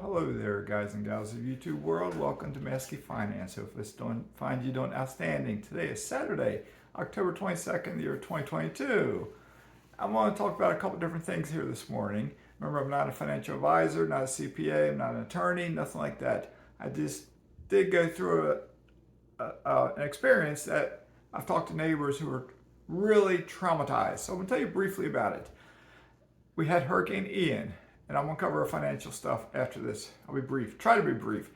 Hello there, guys and gals of YouTube world. Welcome to Mazske Finance. Hopefully this find you doing outstanding. Today is Saturday, October 22nd, the year 2022. I want to talk about a couple different things here this morning. Remember, I'm not a financial advisor, not a CPA, I'm not an attorney, nothing like that. I just did go through an experience that I've talked to neighbors who are really traumatized. So I'm going to tell you briefly about it. We had Hurricane Ian. And I'm going to cover financial stuff after this. I'll be brief. Try to be brief.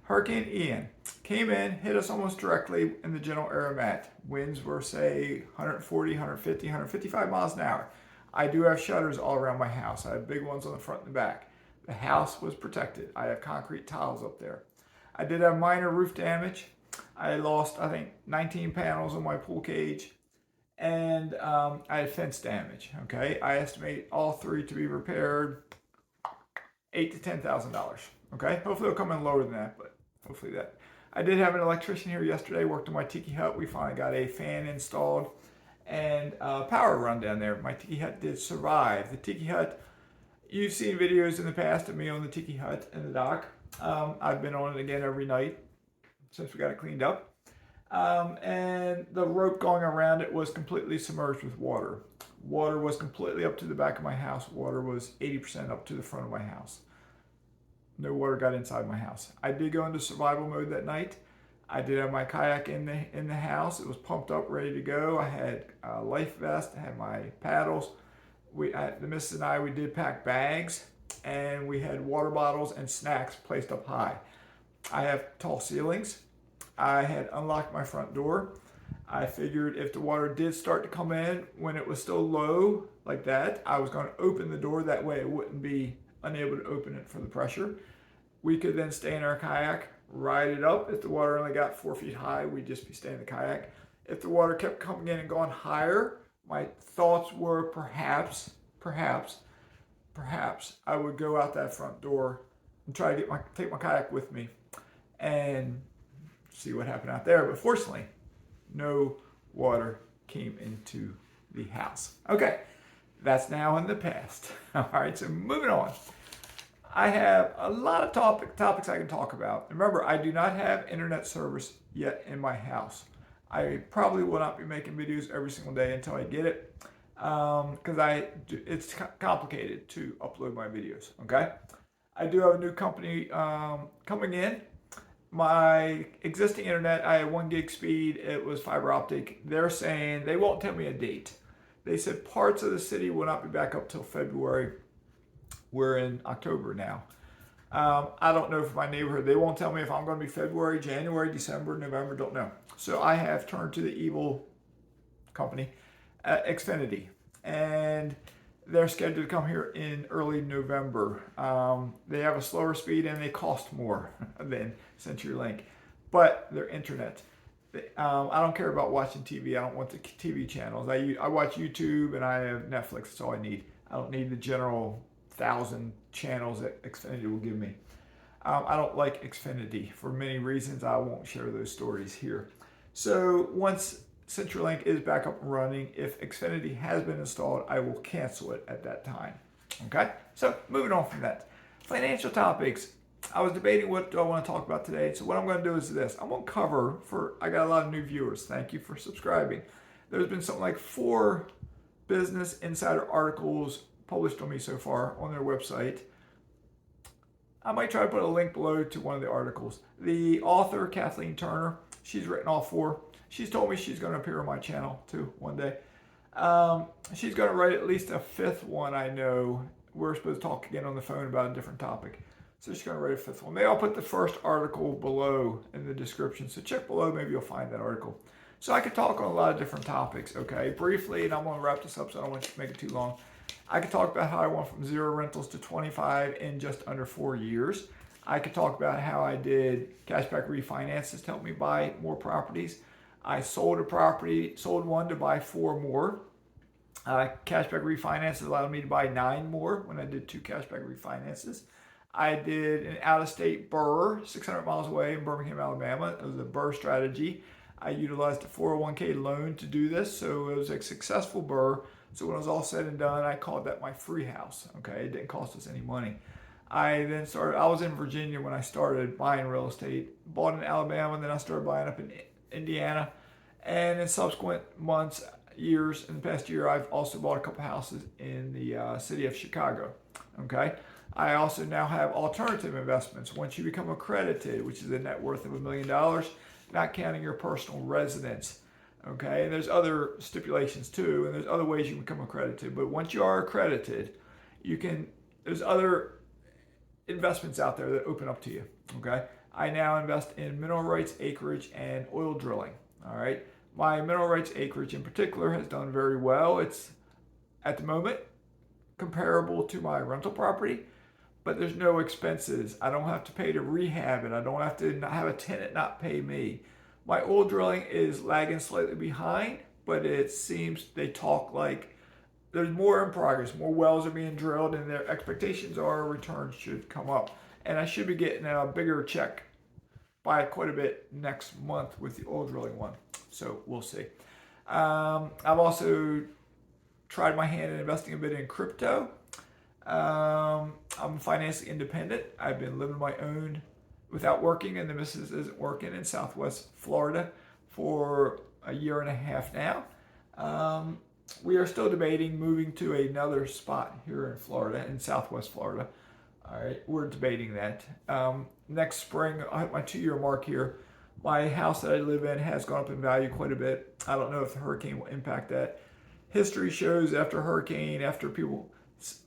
Hurricane Ian came in, hit us almost directly in the general area mat. Winds were, say, 140, 150, 155 miles an hour. I do have shutters all around my house. I have big ones on the front and the back. The house was protected. I have concrete tiles up there. I did have minor roof damage. I lost, I think, 19 panels on my pool cage. And I had fence damage. Okay, I estimate all three to be repaired. $8,000 to $10,000. Okay, hopefully it'll come in lower than that, but hopefully that. I did have an electrician here yesterday. Worked on my tiki hut. We finally got a fan installed and power run down there. My tiki hut did survive. The tiki hut, you've seen videos in the past of me on the tiki hut in the dock. I've been on it again every night since we got it cleaned up. And the rope going around it was completely submerged with water. Water was completely up to the back of my house. Water was 80% up to the front of my house. No water got inside my house. I did go into survival mode that night. I did have my kayak in the house. It was pumped up, ready to go. I had a life vest. I had my paddles. The missus and I, we did pack bags, and we had water bottles and snacks placed up high. I have tall ceilings. I had unlocked my front door. I figured if the water did start to come in when it was still low like that, I was going to open the door. That way it wouldn't be unable to open it for the pressure. We could then stay in our kayak, ride it up. If the water only got 4 feet high, we'd just be staying in the kayak. If the water kept coming in and going higher, my thoughts were perhaps I would go out that front door and try to take my kayak with me and see what happened out there. But fortunately, no water came into the house. Okay, that's now in the past. All right, so moving on. I have a lot of topics I can talk about. Remember, I do not have internet service yet in my house. I probably will not be making videos every single day until I get it, because it's complicated to upload my videos. Okay, I do have a new company coming in. My existing internet, I had 1 gig speed. It was fiber optic. They're saying they won't tell me a date. They said parts of the city will not be back up till February. We're in October now. I don't know for my neighborhood. They won't tell me if I'm going to be February, January, December, November. Don't know. So I have turned to the evil company, Xfinity, and they're scheduled to come here in early November. They have a slower speed and they cost more than CenturyLink, but their internet. I don't care about watching TV. I don't want the TV channels. I watch YouTube and I have Netflix. That's all I need. I don't need the general 1,000 channels that Xfinity will give me. I don't like Xfinity for many reasons. I won't share those stories here. So once CenturyLink is back up and running, if Xfinity has been installed, I will cancel it at that time. Okay, so moving on from that. Financial topics. I was debating what do I want to talk about today. So what I'm going to do is this. I'm going to cover I got a lot of new viewers. Thank you for subscribing. There's been something like 4 Business Insider articles published on me so far on their website. I might try to put a link below to one of the articles. The author, Kathleen Turner, she's written all 4. She's told me she's going to appear on my channel too one day. She's going to write at least a 5th one, I know. We're supposed to talk again on the phone about a different topic. So she's going to write a 5th one. Maybe I'll put the first article below in the description. So check below, maybe you'll find that article. So I could talk on a lot of different topics, okay? Briefly, and I'm going to wrap this up so I don't want to make it too long. I could talk about how I went from 0 rentals to 25 in just under 4 years. I could talk about how I did cashback refinances to help me buy more properties. I sold a property, sold one to buy 4 more. Cashback refinances allowed me to buy 9 more when I did 2 cashback refinances. I did an out-of-state BRRRR, 600 miles away in Birmingham, Alabama. It was a BRRRR strategy. I utilized a 401k loan to do this, so it was a successful BRRRR. So when it was all said and done, I called that my free house. Okay, it didn't cost us any money. I was in Virginia when I started buying real estate, bought in Alabama, and then I started buying up in Indiana. And in subsequent months, years, in the past year, I've also bought a couple houses in the city of Chicago. Okay. I also now have alternative investments. Once you become accredited, which is a net worth of $1 million, not counting your personal residence. Okay. And there's other stipulations too, and there's other ways you can become accredited. But once you are accredited, there's other investments out there that open up to you. Okay. I now invest in mineral rights, acreage, and oil drilling. All right. My mineral rights acreage in particular has done very well. It's at the moment comparable to my rental property, but there's no expenses. I don't have to pay to rehab it. I don't have to have a tenant not pay me. My oil drilling is lagging slightly behind, but it seems they talk like there's more in progress. More wells are being drilled, and their expectations are returns should come up. And I should be getting a bigger check by quite a bit next month with the oil drilling one. So we'll see. I've also tried my hand in investing a bit in crypto. I'm financially independent. I've been living my own without working, and the missus isn't working in Southwest Florida for a year and a half now. We are still debating moving to another spot here in Florida, in Southwest Florida. All right, we're debating that. Next spring, I hit my 2-year mark here. My house that I live in has gone up in value quite a bit. I don't know if the hurricane will impact that. History shows after a hurricane, after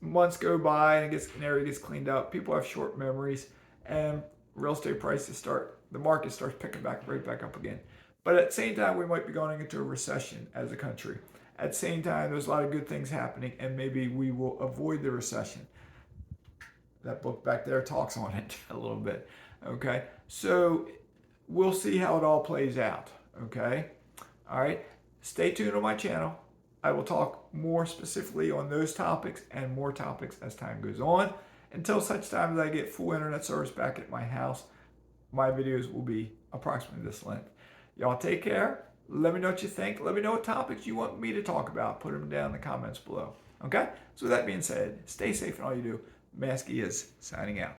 months go by and an area gets cleaned up, people have short memories, and real estate prices the market starts picking right back up again. But at the same time, we might be going into a recession as a country. At the same time, there's a lot of good things happening, and maybe we will avoid the recession. That book back there talks on it a little bit. Okay, so we'll see how it all plays out. Okay, all right. Stay tuned on my channel. I will talk more specifically on those topics and more topics as time goes on. Until such time as I get full internet service back at my house, my videos will be approximately this length. Y'all take care. Let me know what you think. Let me know what topics you want me to talk about. Put them down in the comments below. Okay? So with that being said, stay safe in all you do. Mazske is signing out.